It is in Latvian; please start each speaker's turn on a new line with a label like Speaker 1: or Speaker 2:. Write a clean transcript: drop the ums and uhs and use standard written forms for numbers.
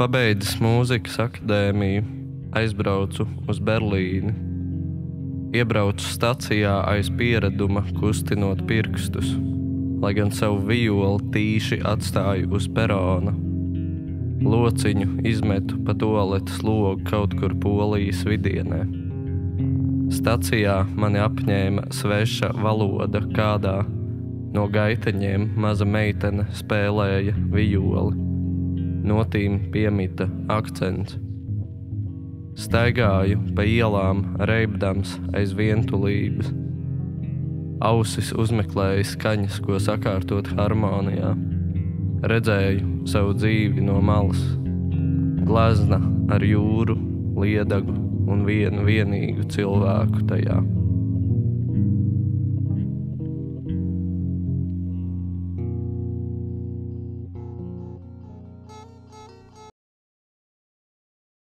Speaker 1: Pabeidzis mūzikas akadēmiju, aizbraucu uz Berlīni. Iebraucu stacijā aiz piereduma, kustinot pirkstus, lai gan savu vijoli tīši atstāju uz perona. Lociņu izmetu pa tualetes logu kaut kur Polijas vidienē. Stacijā mani apņēma sveša valoda, kādā no gaiteņiem maza meitene spēlēja vijoli. Notīm piemita akcents. Staigāju pa ielām, reibdams aiz vientulības. Ausis uzmeklēja skaņas, ko sakārtot harmonijā. Redzēju savu dzīvi no malas. Glezna ar jūru, liedagu un vienu vienīgu cilvēku tajā.